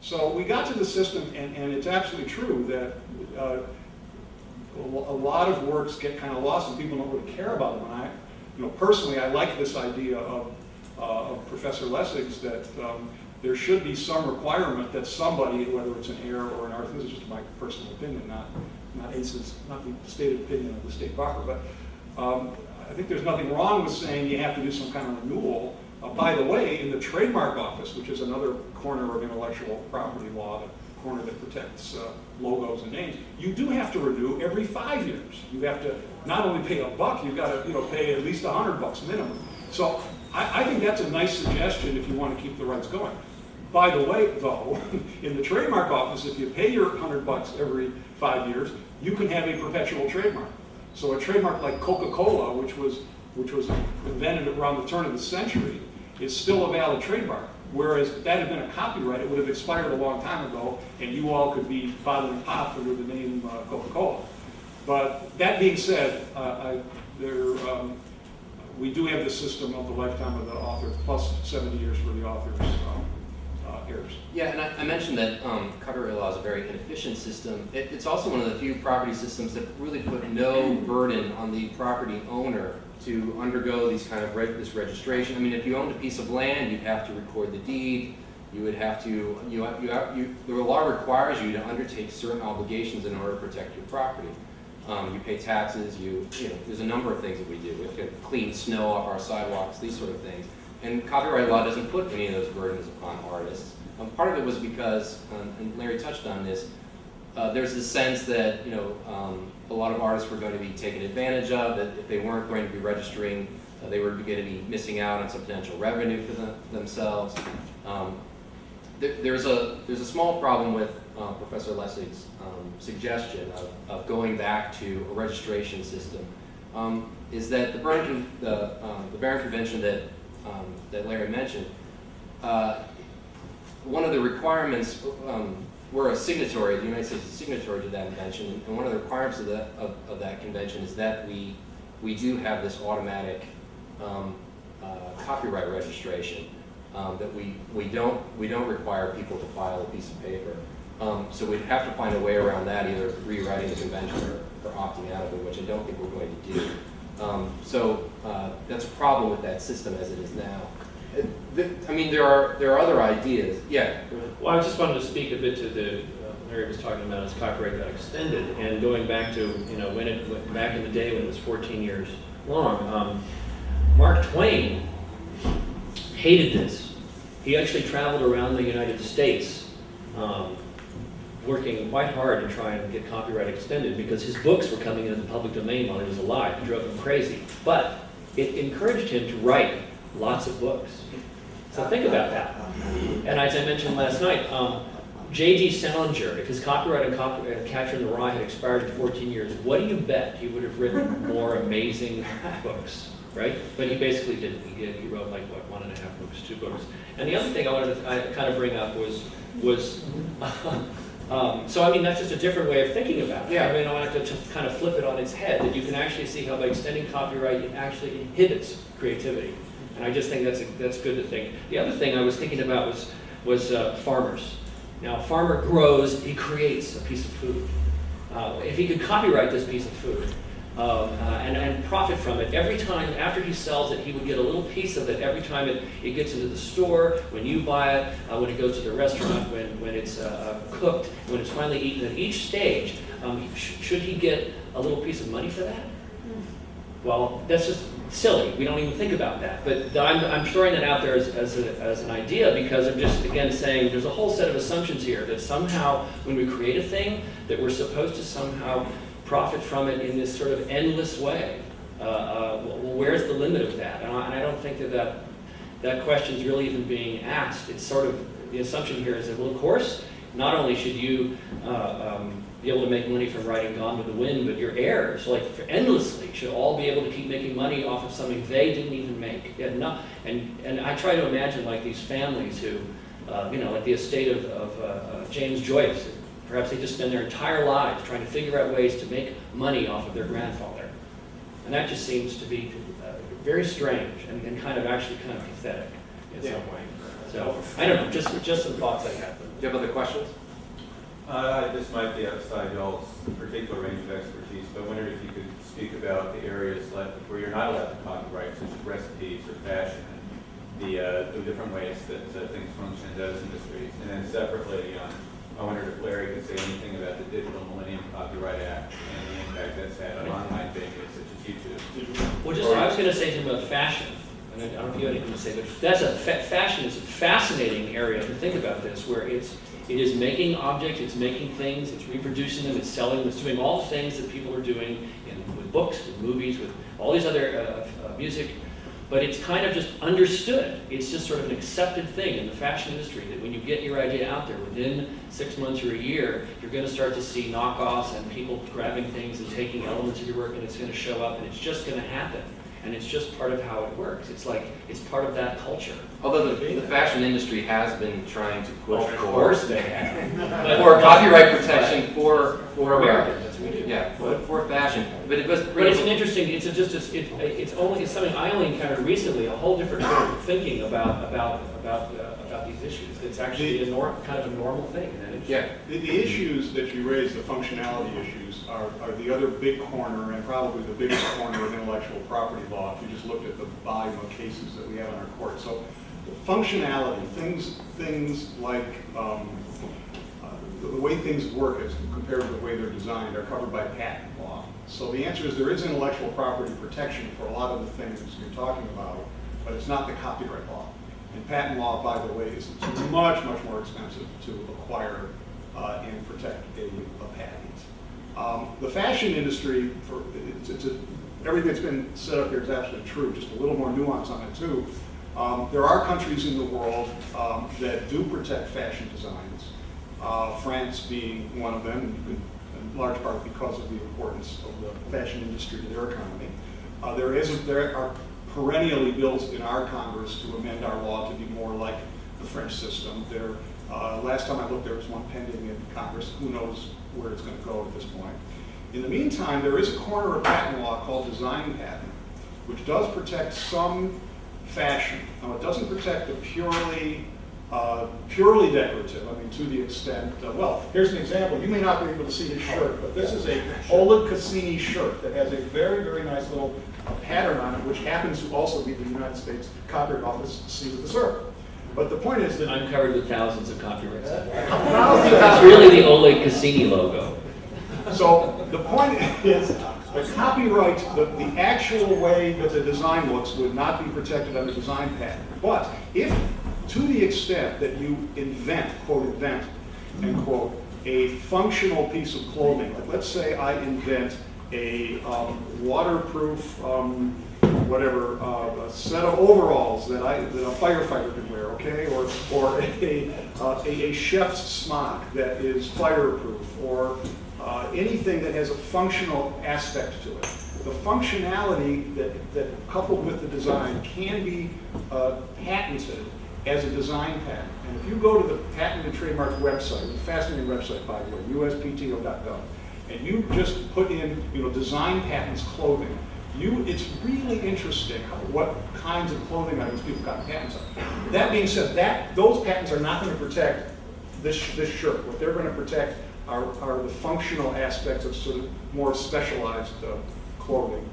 So we got to the system, and it's absolutely true that a lot of works get kind of lost and people don't really care about them. And personally, I like this idea of Professor Lessig's that there should be some requirement that somebody, whether it's an heir or an artist, this is just my personal opinion, not ACE's, not the stated opinion of the state bar, but I think there's nothing wrong with saying you have to do some kind of renewal. By the way, in the trademark office, which is another corner of intellectual property law, the corner that protects logos and names, you do have to renew every 5 years. You have to not only pay $1, you've got to pay at least $100 minimum. So I think that's a nice suggestion if you want to keep the rights going. By the way, though, in the trademark office, if you pay your $100 every 5 years, you can have a perpetual trademark. So a trademark like Coca-Cola, which was invented around the turn of the century, is still a valid trademark. Whereas if that had been a copyright, it would have expired a long time ago, and you all could be bottling pop under the name Coca-Cola. But that being said, we do have the system of the lifetime of the author, plus 70 years for the author's heirs. Yeah, and I mentioned that copyright law is a very inefficient system. It's also one of the few property systems that really put no burden on the property owner to undergo these kind of this registration. I mean, if you owned a piece of land, you'd have to record the deed. You would have to, the law requires you to undertake certain obligations in order to protect your property. You pay taxes. There's a number of things that we do. We have to clean snow off our sidewalks, these sort of things. And copyright law doesn't put any of those burdens upon artists. Part of it was because, and Larry touched on this, there's this sense that a lot of artists were going to be taken advantage of, that if they weren't going to be registering, they were going to be missing out on some potential revenue for themselves. There's a small problem with Professor Lessig's suggestion of going back to a registration system. Is that the Berne Convention that Larry mentioned, one of the requirements, we're a signatory, the United States is a signatory to that convention, and one of the requirements of that convention is that we do have this automatic copyright registration, that we don't require people to file a piece of paper. So we'd have to find a way around that, either rewriting the convention or opting out of it, which I don't think we're going to do. So that's a problem with that system as it is now. I mean, there are other ideas. Yeah. Well, I just wanted to speak a bit to the Larry was talking about as copyright got extended, and going back to when it went back in the day when it was 14 years long. Mark Twain hated this. He actually traveled around the United States, working quite hard to try and get copyright extended because his books were coming into the public domain while he was alive. It drove him crazy, but it encouraged him to write lots of books. So think about that. And as I mentioned last night, J.D. Salinger, if his copyright on Catcher in the Rye had expired in 14 years, what do you bet he would have written more amazing books, right? But he basically didn't. He wrote like, what, 1.5 books, 2 books. And the other thing I wanted to kind of bring up was so I mean, that's just a different way of thinking about it. Yeah. I mean, I wanted to kind of flip it on its head, that you can actually see how by extending copyright, it actually inhibits creativity. And I just think that's good to think. The other thing I was thinking about was farmers. Now, a farmer grows, he creates a piece of food. If he could copyright this piece of food and profit from it, every time after he sells it, he would get a little piece of it every time it gets into the store, when you buy it, when it goes to the restaurant, when it's cooked, when it's finally eaten. At each stage, should he get a little piece of money for that? Well, that's just silly. We don't even think about that. But I'm throwing that out there as an idea because I'm just, again, saying there's a whole set of assumptions here that somehow when we create a thing that we're supposed to somehow profit from it in this sort of endless way. Well, where's the limit of that? And I don't think that question is really even being asked. It's sort of, the assumption here is that, well, of course, not only should you be able to make money from writing Gone with the Wind, but your heirs, like endlessly, should all be able to keep making money off of something they didn't even make. And I try to imagine like these families who, like the estate of James Joyce, perhaps they just spend their entire lives trying to figure out ways to make money off of their grandfather. And that just seems to be very strange and kind of pathetic. in some way. So, I don't know, just some thoughts I have. Do you have other questions? This might be outside y'all's particular range of expertise, but I wondered if you could speak about the areas like where you're not allowed to copyright, such as recipes or fashion, and the different ways that things function in those industries. And then separately, I wondered if Larry could say anything about the Digital Millennium Copyright Act and the impact that's had on online venues such as YouTube. Well, I was going to say to him about fashion, and I don't know if you have anything to say, but fashion is a fascinating area to think about this, where it is making objects, it's making things, it's reproducing them, it's selling them, it's doing all things that people are doing with books, with movies, with all these other music. But it's kind of just understood. It's just sort of an accepted thing in the fashion industry that when you get your idea out there, within 6 months or a year, you're going to start to see knockoffs and people grabbing things and taking elements of your work, and it's going to show up, and it's just going to happen. And it's just part of how it works. It's like, it's part of that culture. Although the fashion industry has been trying to push Of course they have. for copyright protection for Americans, that's what we do. Yeah, for fashion. But it was But it's an interesting, it's something I only encountered recently, a whole different sort of thinking about these issues. It's actually kind of a normal thing in that industry. Yeah. The issues that you raise, the functionality issues, are the other big corner, and probably the biggest corner of intellectual property law, if you just looked at the volume of cases that we have in our court. So functionality, things like the way things work as compared to the way they're designed are covered by patent law. So the answer is there is intellectual property protection for a lot of the things you're talking about, but it's not the copyright law. And patent law, by the way, is much, much more expensive to acquire and protect a patent. The fashion industry, everything that's been said up here is absolutely true, just a little more nuance on it too. There are countries in the world that do protect fashion designs, France being one of them, in large part because of the importance of the fashion industry to their economy. There are perennially bills in our Congress to amend our law to be more like the French system. Last time I looked, there was one pending in Congress. Who knows where it's going to go at this point. In the meantime, there is a corner of patent law called design patent, which does protect some fashion. Now, it doesn't protect the purely decorative. I mean, to the extent, well, here's an example. You may not be able to see his shirt, but this is a Oleg Cassini shirt that has a very, very nice little pattern on it, which happens to also be the United States Copyright Office seal of the circle. But the point is that I'm covered with thousands of copyrights. It's really the Oleg Cassini logo. So the point is, the copyright, the actual way that the design looks would not be protected under design patent. But if, to the extent that you invent, and quote, a functional piece of clothing, like let's say I invent a waterproof, a set of overalls that a firefighter can wear, okay, or a chef's smock that is fireproof, or anything that has a functional aspect to it. The functionality that coupled with the design can be patented as a design patent. And if you go to the Patent and Trademark website, a fascinating website by the way, uspto.gov, and you just put in, design patents clothing, it's really interesting what kinds of clothing items people got patents on. That being said, those patents are not going to protect this shirt. What they're going to protect are the functional aspects of sort of more specialized clothing.